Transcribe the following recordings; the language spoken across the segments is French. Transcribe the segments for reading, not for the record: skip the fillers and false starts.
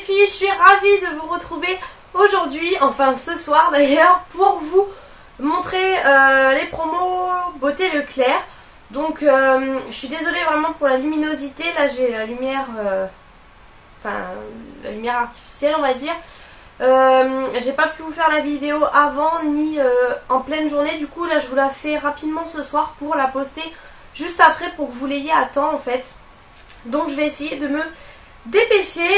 filles, je suis ravie de vous retrouver aujourd'hui, enfin ce soir d'ailleurs, pour vous montrer les promos Beauté Leclerc. Donc je suis désolée vraiment pour la luminosité, là j'ai la lumière, la lumière artificielle on va dire. J'ai pas pu vous faire la vidéo avant ni en pleine journée, du coup là je vous la fais rapidement ce soir pour la poster juste après pour que vous l'ayez à temps en fait. Donc je vais essayer de me dépêcher.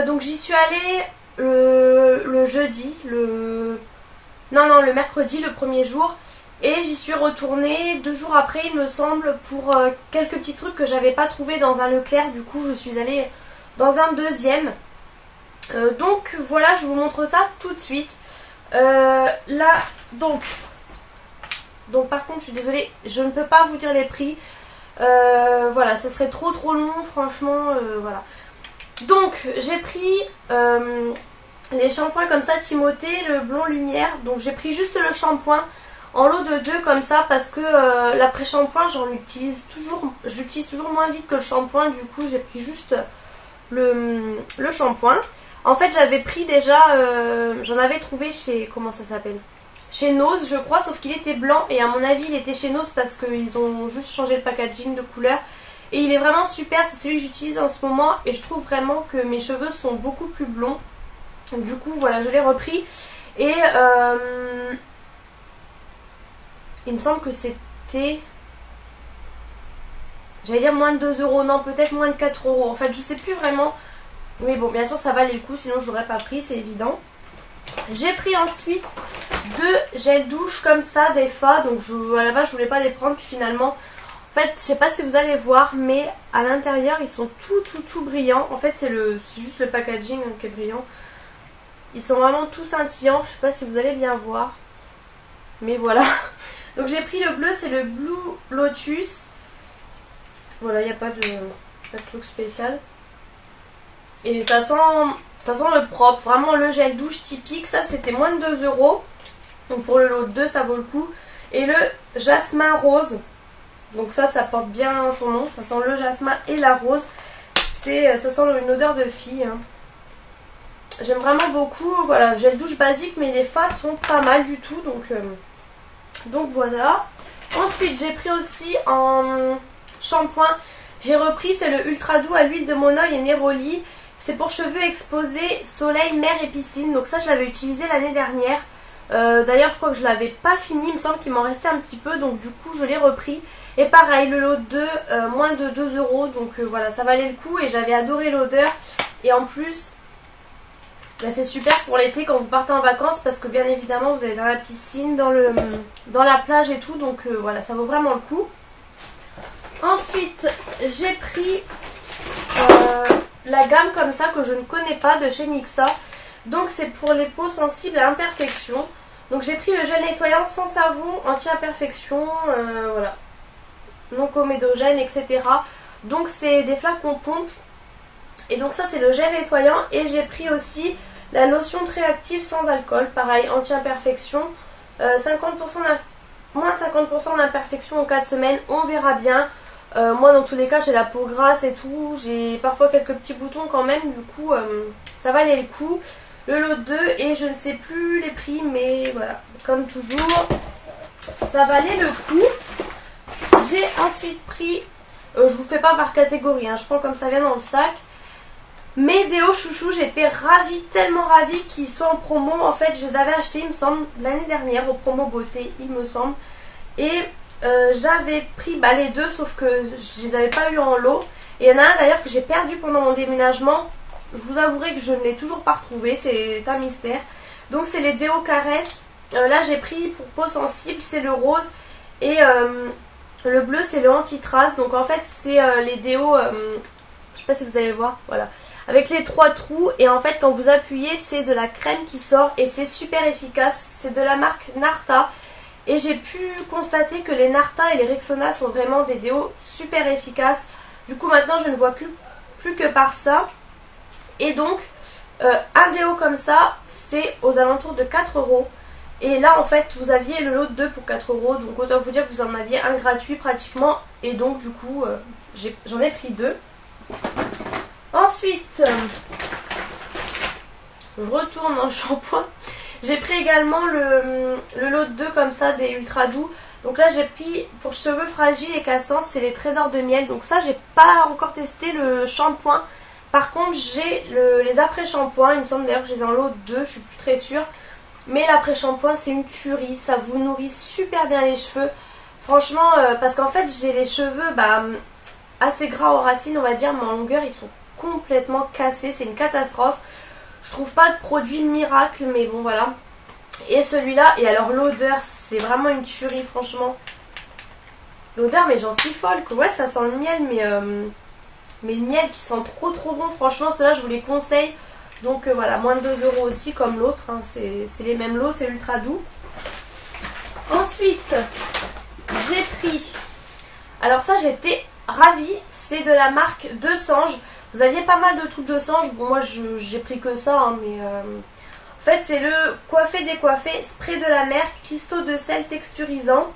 Donc j'y suis allée le jeudi, le mercredi, le premier jour, et j'y suis retournée 2 jours après il me semble pour quelques petits trucs que j'avais pas trouvé dans un Leclerc. Du coup je suis allée dans un deuxième. Donc voilà, je vous montre ça tout de suite. Là donc par contre je suis désolée, je ne peux pas vous dire les prix. Voilà, ça serait trop long franchement, voilà. Donc j'ai pris les shampoings comme ça, Timothée, le blond lumière. Donc j'ai pris juste le shampoing en lot de 2 comme ça parce que l'après-shampoing je l'utilise toujours moins vite que le shampoing. Du coup j'ai pris juste le shampoing. En fait j'avais pris déjà, j'en avais trouvé chez, comment ça s'appelle, chez Nose je crois, sauf qu'il était blanc et à mon avis il était chez Nose parce qu'ils ont juste changé le packaging de couleur. Et il est vraiment super, c'est celui que j'utilise en ce moment et je trouve vraiment que mes cheveux sont beaucoup plus blonds. Donc du coup voilà, je l'ai repris et il me semble que c'était, j'allais dire moins de 2 euros, non peut-être moins de 4 euros. En fait je sais plus vraiment, mais bon bien sûr ça valait le coup sinon je l'aurais pas pris, c'est évident. J'ai pris ensuite 2 gels douche comme ça, des fa, donc à la base je voulais pas les prendre puis finalement en fait je sais pas si vous allez voir mais à l'intérieur ils sont tout brillants. En fait c'est juste le packaging qui est brillant. Ils sont vraiment tout scintillants, je sais pas si vous allez bien voir. Mais voilà. Donc j'ai pris le bleu, c'est le Blue Lotus. Voilà, il n'y a pas de truc spécial. Et ça sent le propre, vraiment le gel douche typique. Ça c'était moins de 2 euros. Donc pour le lot de 2 ça vaut le coup. Et le jasmin rose. Donc ça porte bien son nom. Ça sent le jasmin et la rose. Ça sent une odeur de fille. Hein. J'aime vraiment beaucoup. Voilà, gel douche basique mais les fa sont pas mal du tout. Donc voilà. Ensuite j'ai pris aussi en shampoing. J'ai repris, c'est le ultra doux à l'huile de Monoi et Neroli. C'est pour cheveux exposés, soleil, mer et piscine. Donc ça je l'avais utilisé l'année dernière. D'ailleurs je crois que je l'avais pas fini, il me semble qu'il m'en restait un petit peu. Donc du coup je l'ai repris. Et pareil le lot 2, moins de 2 euros. Donc voilà, ça valait le coup et j'avais adoré l'odeur. Et en plus là, c'est super pour l'été quand vous partez en vacances parce que bien évidemment vous allez dans la piscine, dans la plage et tout. Donc voilà, ça vaut vraiment le coup. Ensuite j'ai pris la gamme comme ça que je ne connais pas de chez Nixa. Donc c'est pour les peaux sensibles à imperfection. Donc j'ai pris le gel nettoyant sans savon, anti-imperfection, voilà, non comédogène, etc. Donc c'est des flacons pompe. Et donc ça c'est le gel nettoyant. Et j'ai pris aussi la lotion très active sans alcool, pareil, anti-imperfection, moins 50% d'imperfection en 4 semaines, on verra bien. Moi dans tous les cas j'ai la peau grasse et tout, j'ai parfois quelques petits boutons quand même, du coup ça valait le coup. Le lot 2 et je ne sais plus les prix mais voilà, comme toujours ça valait le coup. J'ai ensuite pris, je vous fais pas par catégorie, hein, je prends comme ça vient dans le sac. Mes déos chouchou, j'étais ravie, tellement ravie qu'ils soient en promo. En fait je les avais achetés il me semble l'année dernière au promo beauté il me semble. Et j'avais pris les 2 sauf que je les avais pas eu en lot. Et il y en a un d'ailleurs que j'ai perdu pendant mon déménagement. Je vous avouerai que je ne l'ai toujours pas retrouvé, c'est un mystère. Donc c'est les déos caresses. Là j'ai pris pour peau sensible, c'est le rose. Et le bleu c'est le anti-trace. Donc en fait c'est les déos, je sais pas si vous allez voir, voilà, avec les 3 trous. Et en fait quand vous appuyez c'est de la crème qui sort et c'est super efficace. C'est de la marque Narta. Et j'ai pu constater que les Narta et les Rexona sont vraiment des déos super efficaces. Du coup maintenant je ne vois plus que par ça. Et donc un déo comme ça c'est aux alentours de 4 euros. Et là en fait vous aviez le lot de 2 pour 4 euros. Donc autant vous dire que vous en aviez un gratuit pratiquement. Et donc du coup j'en ai pris 2. Ensuite je retourne dans le shampoing. J'ai pris également le lot de 2 comme ça des ultra doux. Donc là j'ai pris pour cheveux fragiles et cassants, c'est les trésors de miel. Donc ça j'ai pas encore testé le shampoing. Par contre j'ai les après-shampoings, il me semble d'ailleurs que je les ai en lot de 2, je suis plus très sûre. Mais l'après-shampoing c'est une tuerie, ça vous nourrit super bien les cheveux. Franchement, parce qu'en fait j'ai les cheveux assez gras aux racines on va dire, mais en longueur ils sont complètement cassés, c'est une catastrophe. Je trouve pas de produit miracle, mais bon voilà. Et celui-là, et alors l'odeur, c'est vraiment une tuerie franchement. L'odeur, mais j'en suis folle quoi. Ouais, ça sent le miel, mais le miel qui sent trop bon. Franchement, ceux-là, je vous les conseille. Donc voilà, moins de 2 € aussi comme l'autre. Hein. C'est les mêmes lots, c'est ultra doux. Ensuite, j'ai pris... Alors ça, j'étais ravie. C'est de la marque Desange. Vous aviez pas mal de trucs de Desange. Bon, moi, j'ai pris que ça, hein, mais... En fait, c'est le coiffé décoiffé, spray de la mer, cristaux de sel texturisant,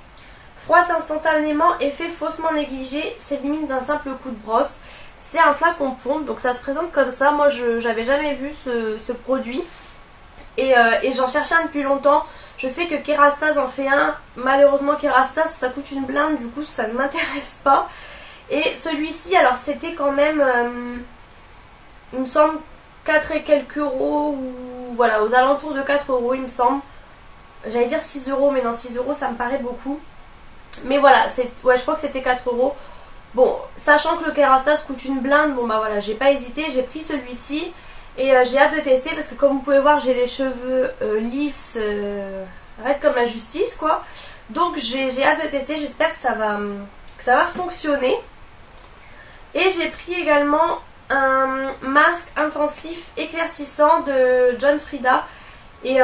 froisse instantanément, effet faussement négligé, s'élimine d'un simple coup de brosse. C'est un flacon pompe, donc ça se présente comme ça. Moi, j'avais jamais vu ce produit et j'en cherchais un depuis longtemps. Je sais que Kerastase en fait un. Malheureusement, Kerastase, ça coûte une blinde, du coup, ça ne m'intéresse pas. Et celui-ci, alors c'était quand même, il me semble, 4 et quelques euros, ou voilà, aux alentours de 4 € il me semble. J'allais dire 6 €, mais non, 6 € ça me paraît beaucoup. Mais voilà, ouais, je crois que c'était 4 €. Bon, sachant que le Kerastase coûte une blinde, bon bah voilà, j'ai pas hésité, j'ai pris celui-ci. Et j'ai hâte de tester parce que comme vous pouvez voir, j'ai les cheveux lisses, raides comme la justice quoi. Donc j'ai hâte de tester, j'espère que ça va fonctionner. Et j'ai pris également un masque intensif éclaircissant de John Frieda et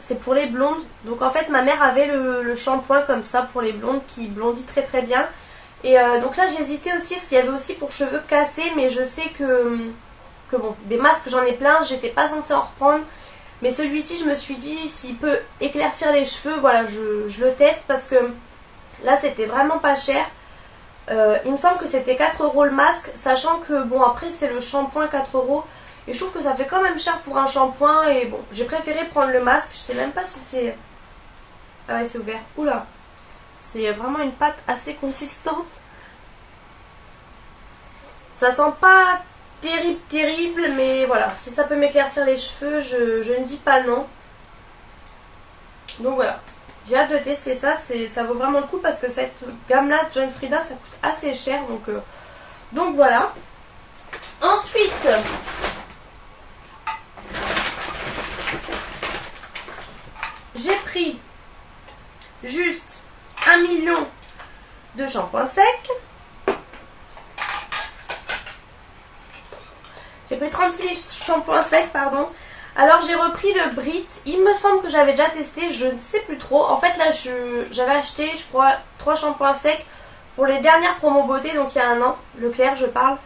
c'est pour les blondes. Donc en fait ma mère avait le shampoing comme ça pour les blondes qui blondit très bien. Et donc là j'ai hésité aussi parce qu'il y avait aussi pour cheveux cassés, mais je sais que bon, des masques j'en ai plein, j'étais pas censée en reprendre. Mais celui-ci je me suis dit s'il peut éclaircir les cheveux, voilà, je le teste parce que là c'était vraiment pas cher. Il me semble que c'était 4 € le masque, sachant que bon après c'est le shampoing 4 € et je trouve que ça fait quand même cher pour un shampoing. Et bon, j'ai préféré prendre le masque. Je sais même pas si c'est... Ah ouais, c'est ouvert. Oula, c'est vraiment une pâte assez consistante. Ça sent pas terrible, mais voilà, si ça peut m'éclaircir les cheveux, je ne dis pas non. Donc voilà, j'ai hâte de tester ça, ça vaut vraiment le coup parce que cette gamme-là, John Frieda, ça coûte assez cher. Donc voilà. Ensuite, j'ai pris juste 1 million de shampoings secs. J'ai pris 36 shampoings secs, pardon. Alors j'ai repris le Brit, il me semble que j'avais déjà testé, je ne sais plus trop. En fait là j'avais acheté je crois 3 shampoings secs pour les dernières promos beauté, donc il y a un an, Leclerc je parle.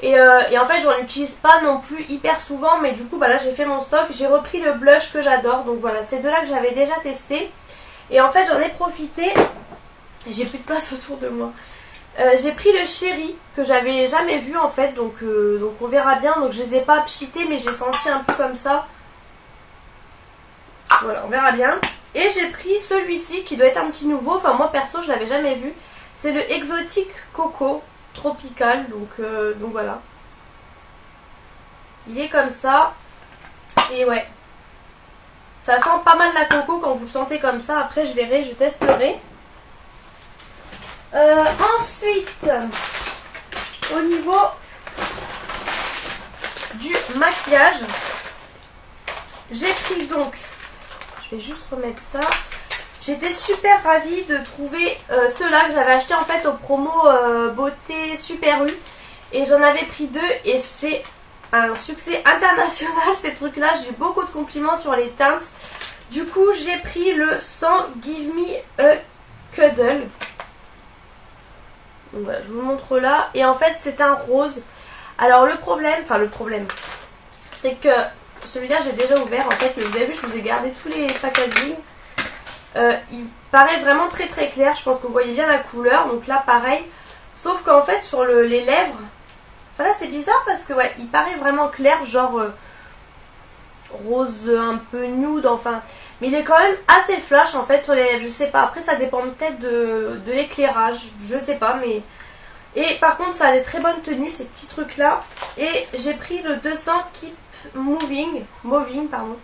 Et en fait j'en utilise pas non plus hyper souvent, mais du coup bah là j'ai fait mon stock. J'ai repris le blush que j'adore, donc voilà, c'est de là que j'avais déjà testé. Et en fait j'en ai profité, j'ai plus de place autour de moi. J'ai pris le Chéri que j'avais jamais vu en fait, donc on verra bien. Donc je les ai pas pchités, mais j'ai senti un peu comme ça. Voilà, on verra bien. Et j'ai pris celui-ci qui doit être un petit nouveau, enfin moi perso je l'avais jamais vu. C'est le Exotic Coco Tropical, donc voilà. Il est comme ça. Et ouais, ça sent pas mal la coco quand vous le sentez comme ça. Après je verrai, je testerai. Ensuite, au niveau du maquillage, j'ai pris donc, je vais juste remettre ça. J'étais super ravie de trouver ceux-là que j'avais acheté en fait au promo beauté Super U, et j'en avais pris 2 et c'est un succès international ces trucs là. J'ai eu beaucoup de compliments sur les teintes. Du coup j'ai pris le 100 Give Me a Cuddle. Donc voilà, je vous le montre là. Et en fait c'est un rose. Alors le problème, c'est que celui-là j'ai déjà ouvert en fait, mais vous avez vu je vous ai gardé tous les packaging. Il paraît vraiment très clair, je pense que vous voyez bien la couleur. Donc là pareil, sauf qu'en fait sur les lèvres, enfin là c'est bizarre parce que ouais, il paraît vraiment clair, genre rose un peu nude, enfin. Mais il est quand même assez flash en fait sur les lèvres, je sais pas. Après ça dépend peut-être de l'éclairage, je sais pas, mais... Et par contre ça a des très bonnes tenues ces petits trucs là. Et j'ai pris le 200 Keep Moving pardon,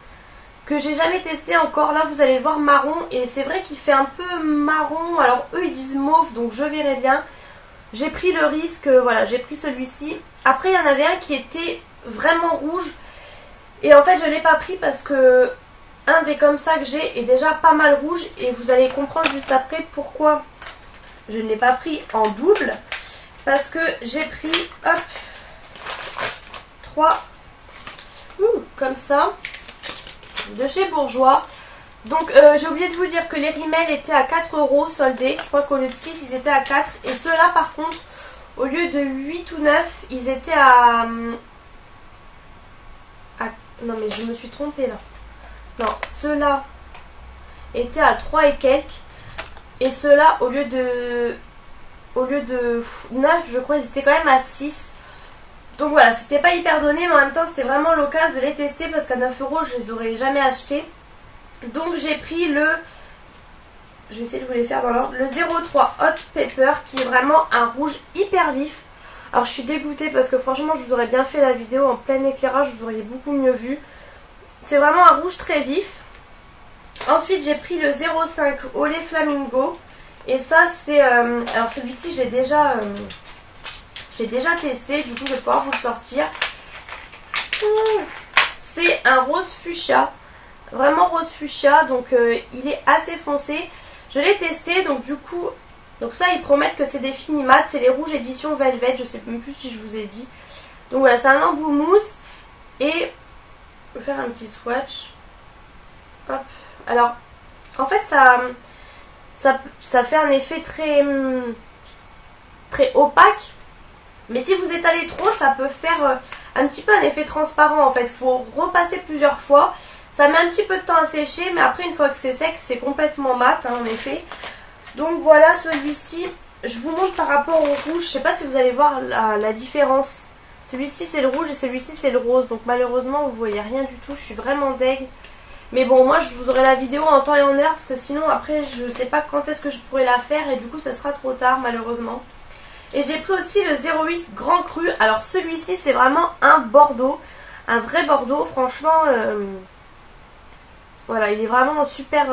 que j'ai jamais testé encore. Là vous allez le voir marron, et c'est vrai qu'il fait un peu marron. Alors eux ils disent mauve, donc je verrai bien. J'ai pris le risque, voilà, j'ai pris celui-ci. Après il y en avait un qui était vraiment rouge, et en fait je l'ai pas pris parce que un des comme ça que j'ai est déjà pas mal rouge, et vous allez comprendre juste après pourquoi je ne l'ai pas pris en double. Parce que j'ai pris, hop, 3 comme ça de chez Bourjois. Donc j'ai oublié de vous dire que les rimels étaient à 4 € soldés. Je crois qu'au lieu de 6 ils étaient à 4. Et ceux-là par contre, au lieu de 8 ou 9, ils étaient à... Non mais je me suis trompée là. Non, ceux-là étaient à 3 et quelques. Et ceux-là, au lieu de 9, je crois, ils étaient quand même à 6. Donc voilà, c'était pas hyper donné, mais en même temps, c'était vraiment l'occasion de les tester parce qu'à 9 € je les aurais jamais achetés. Donc j'ai pris le... Je vais essayer de vous les faire dans l'ordre. Le 03 Hot Pepper, qui est vraiment un rouge hyper vif. Alors je suis dégoûtée parce que franchement, je vous aurais bien fait la vidéo en plein éclairage, vous auriez beaucoup mieux vu. C'est vraiment un rouge très vif. Ensuite j'ai pris le 05 Olé Flamingo. Et ça c'est... alors celui-ci je l'ai déjà testé. Du coup je vais pouvoir vous le sortir. C'est un rose fuchsia. Vraiment rose fuchsia. Donc il est assez foncé. Je l'ai testé. Donc du coup... Donc ça ils promettent que c'est des fini mat. C'est les rouges édition Velvet. Je sais même plus si je vous ai dit. Donc voilà, c'est un embout mousse. Et... Je vais faire un petit swatch. Hop. Alors, en fait, ça fait un effet très opaque. Mais si vous étalez trop, ça peut faire un petit peu un effet transparent. En fait, il faut repasser plusieurs fois. Ça met un petit peu de temps à sécher, mais après, une fois que c'est sec, c'est complètement mat, hein, en effet. Donc voilà, celui-ci, je vous montre par rapport au rouge. Je sais pas si vous allez voir la différence. Celui-ci c'est le rouge et celui-ci c'est le rose. Donc malheureusement vous voyez rien du tout. Je suis vraiment deg. Mais bon, moi je vous aurai la vidéo en temps et en heure. Parce que sinon après je sais pas quand est-ce que je pourrai la faire. Et du coup ça sera trop tard malheureusement. Et j'ai pris aussi le 08 Grand Cru. Alors celui-ci c'est vraiment un Bordeaux. Un vrai Bordeaux. Franchement voilà, il est vraiment super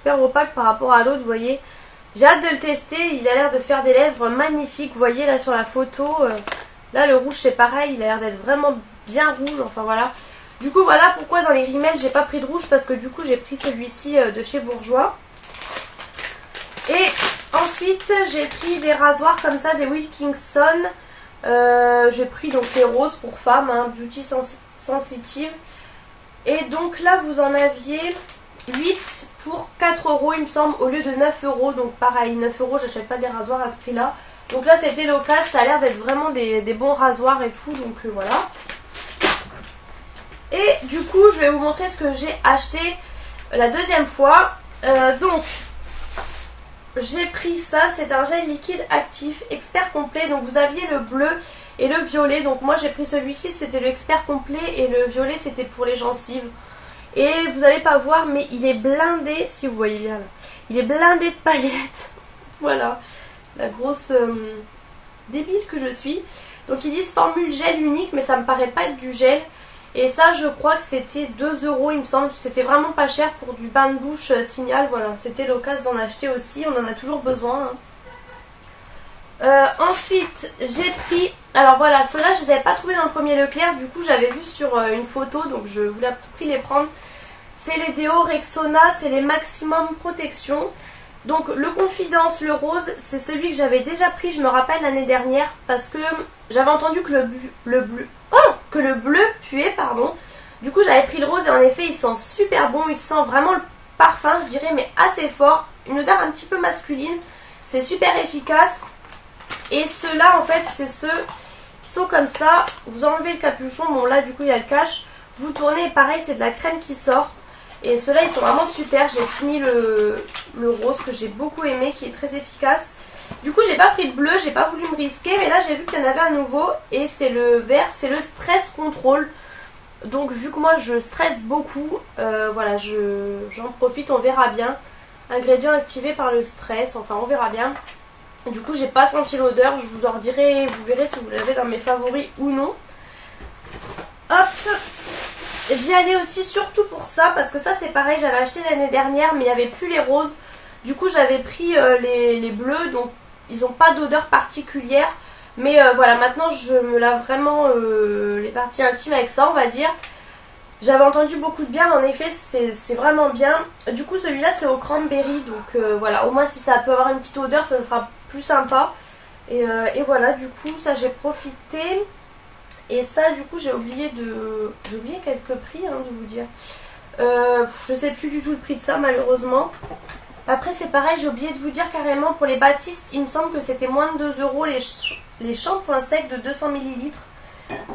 opaque par rapport à l'autre, vous voyez. J'ai hâte de le tester, il a l'air de faire des lèvres magnifiques, vous voyez là sur la photo. Là le rouge c'est pareil, il a l'air d'être vraiment bien rouge, enfin voilà. Du coup voilà pourquoi dans les rimels j'ai pas pris de rouge, parce que du coup j'ai pris celui-ci de chez Bourjois. Et ensuite j'ai pris des rasoirs comme ça, des Wilkinson. J'ai pris donc les roses pour femmes, hein, Beauty Sensitive. Et donc là vous en aviez 8 pour 4 € il me semble, au lieu de 9 €. Donc pareil, 9 €, j'achète pas des rasoirs à ce prix là. Donc là c'était l'occasion, ça a l'air d'être vraiment des bons rasoirs et tout. Donc voilà. Et du coup je vais vous montrer ce que j'ai acheté la deuxième fois. Donc j'ai pris ça, c'est un gel liquide actif expert complet. Donc vous aviez le bleu et le violet. Donc moi j'ai pris celui-ci, c'était l'expert complet, et le violet c'était pour les gencives. Et vous n'allez pas voir, mais il est blindé, si vous voyez bien là, il est blindé de paillettes. Voilà, la grosse débile que je suis. Donc ils disent formule gel unique, mais ça me paraît pas être du gel. Et ça je crois que c'était 2 € il me semble. C'était vraiment pas cher pour du bain de bouche Signal. Voilà, c'était l'occasion d'en acheter aussi, on en a toujours besoin, hein. Ensuite j'ai pris, alors voilà, ceux-là je les avais pas trouvés dans le premier Leclerc. Du coup j'avais vu sur une photo, donc je voulais à tout prix les prendre. C'est les déos Rexona, c'est les Maximum Protection. Donc le Confidence, le rose, c'est celui que j'avais déjà pris, je me rappelle, l'année dernière. Parce que j'avais entendu que le bleu puait, pardon. Du coup j'avais pris le rose et en effet il sent super bon. Il sent vraiment le parfum, je dirais, mais assez fort. Une odeur un petit peu masculine. C'est super efficace. Et ceux-là en fait c'est ceux qui sont comme ça. Vous enlevez le capuchon, bon là du coup il y a le cache. Vous tournez et pareil c'est de la crème qui sort. Et ceux-là ils sont vraiment super. J'ai fini le rose que j'ai beaucoup aimé, qui est très efficace. Du coup j'ai pas pris le bleu, j'ai pas voulu me risquer. Mais là j'ai vu qu'il y en avait un nouveau. Et c'est le vert, c'est le Stress Control. Donc vu que moi je stresse beaucoup, voilà, j'en profite, on verra bien. Ingrédient activé par le stress, enfin on verra bien. Du coup j'ai pas senti l'odeur, je vous en redirai, vous verrez si vous l'avez dans mes favoris ou non. Hop, j'y allais aussi surtout pour ça, parce que ça c'est pareil, j'avais acheté l'année dernière mais il n'y avait plus les roses. Du coup j'avais pris les bleus, donc ils n'ont pas d'odeur particulière. Mais voilà, maintenant je me lave vraiment les parties intimes avec ça, on va dire. J'avais entendu beaucoup de bien, en effet c'est vraiment bien. Du coup celui-là c'est au cranberry, donc voilà, au moins si ça peut avoir une petite odeur ça sera plus sympa. Et voilà, du coup ça j'ai profité. Et ça du coup j'ai oublié quelques prix, hein, de vous dire. Je sais plus du tout le prix de ça malheureusement. Après c'est pareil, j'ai oublié de vous dire carrément pour les Baptiste, il me semble que c'était moins de 2 € les shampoings secs de 200 ml.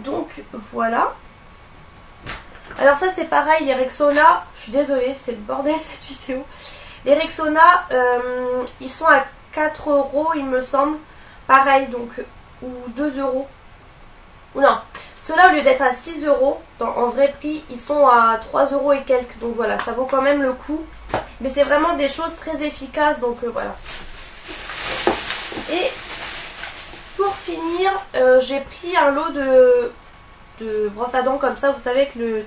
Donc voilà. Alors ça c'est pareil, les Rexona, je suis désolée, c'est le bordel cette vidéo. Les Rexona, ils sont à 4 € il me semble. Pareil, donc, ou 2 €. Ou non, ceux-là au lieu d'être à 6 € en vrai prix, ils sont à 3 € et quelques. Donc voilà, ça vaut quand même le coup. Mais c'est vraiment des choses très efficaces, donc voilà. Et pour finir, j'ai pris un lot de brosses à dents comme ça, vous savez, avec le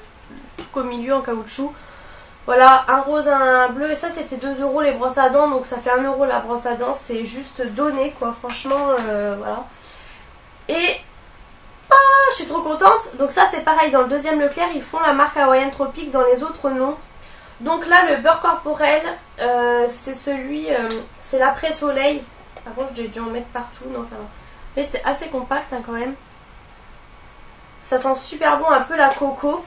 truc au milieu en caoutchouc. Voilà, un rose, un bleu, et ça c'était 2 € les brosses à dents, donc ça fait 1 € la brosse à dents, c'est juste donné quoi, franchement, voilà. Et je suis trop contente. Donc ça c'est pareil, dans le deuxième Leclerc, ils font la marque Hawaiian Tropic, dans les autres non. Donc là le beurre corporel, c'est celui, c'est l'après-soleil. Par contre j'ai dû en mettre partout, non ça va. Mais c'est assez compact hein, quand même. Ça sent super bon, un peu la coco.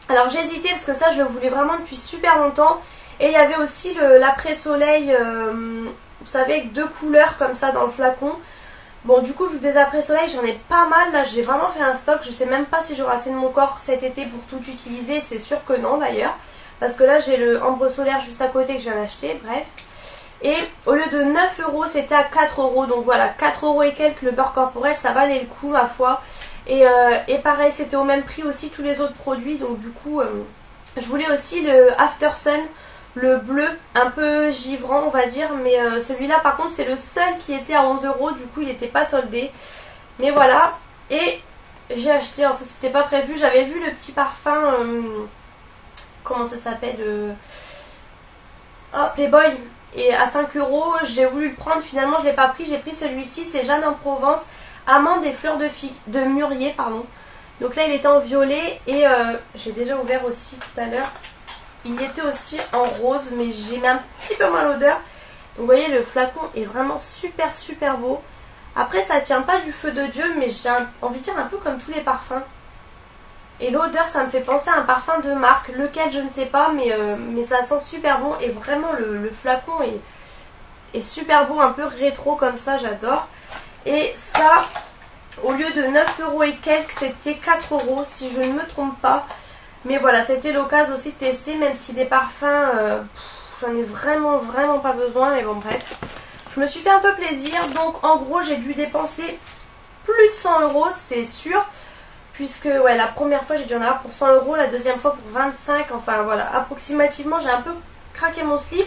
Alors j'ai hésité parce que ça je le voulais vraiment depuis super longtemps. Et il y avait aussi l'après-soleil, vous savez, avec 2 couleurs comme ça dans le flacon. Bon du coup vu que des après-soleil j'en ai pas mal, là j'ai vraiment fait un stock. Je sais même pas si j'aurai assez de mon corps cet été pour tout utiliser, c'est sûr que non d'ailleurs. Parce que là j'ai le ambre solaire juste à côté que je viens d'acheter, bref. Et au lieu de 9 € c'était à 4 €, donc voilà, 4 € et quelques le beurre corporel, ça valait le coup ma foi. Et pareil c'était au même prix aussi tous les autres produits, donc du coup je voulais aussi le After Sun, le bleu, un peu givrant on va dire, mais celui-là par contre c'est le seul qui était à 11 €, du coup il n'était pas soldé. Mais voilà, et j'ai acheté, alors c'était pas prévu, j'avais vu le petit parfum, comment ça s'appelle, oh, Playboy, et à 5 €, j'ai voulu le prendre, finalement je l'ai pas pris, j'ai pris celui-ci, c'est Jeanne en Provence, amande et fleurs de mûrier, pardon. Donc là il était en violet et j'ai déjà ouvert aussi tout à l'heure. Il était aussi en rose, mais j'ai mis un petit peu moins l'odeur. Donc vous voyez le flacon est vraiment super super beau. Après ça tient pas du feu de Dieu, mais j'ai envie de dire un peu comme tous les parfums. Et l'odeur ça me fait penser à un parfum de marque, lequel je ne sais pas, mais ça sent super bon. Et vraiment le flacon est super beau, un peu rétro comme ça, j'adore. Et ça, au lieu de 9 € et quelques, c'était 4 € si je ne me trompe pas. Mais voilà, c'était l'occasion aussi de tester, même si des parfums, j'en ai vraiment pas besoin. Mais bon bref, je me suis fait un peu plaisir. Donc en gros j'ai dû dépenser plus de 100 €, c'est sûr. Puisque ouais, la première fois j'ai dû en avoir pour 100 €, la deuxième fois pour 25 €. Enfin voilà, approximativement j'ai un peu craqué mon slip.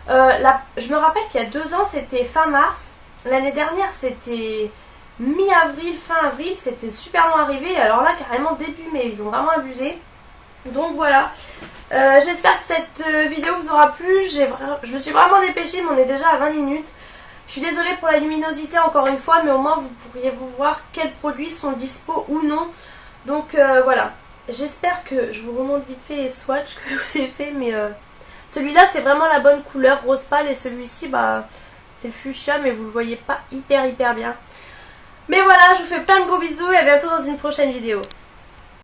Je me rappelle qu'il y a 2 ans c'était fin mars. L'année dernière c'était mi-avril, fin avril, c'était super long arrivé. Alors là carrément début mai, ils ont vraiment abusé. Donc voilà, j'espère que cette vidéo vous aura plu. Je me suis vraiment dépêchée, mais on est déjà à 20 minutes. Je suis désolée pour la luminosité encore une fois, mais au moins vous pourriez vous voir quels produits sont dispo ou non. Donc voilà, j'espère que je vous remonte vite fait les swatchs que je vous ai fait, mais celui-là c'est vraiment la bonne couleur rose pâle et celui-ci bah c'est le fuchsia, mais vous le voyez pas hyper bien. Mais voilà, je vous fais plein de gros bisous et à bientôt dans une prochaine vidéo.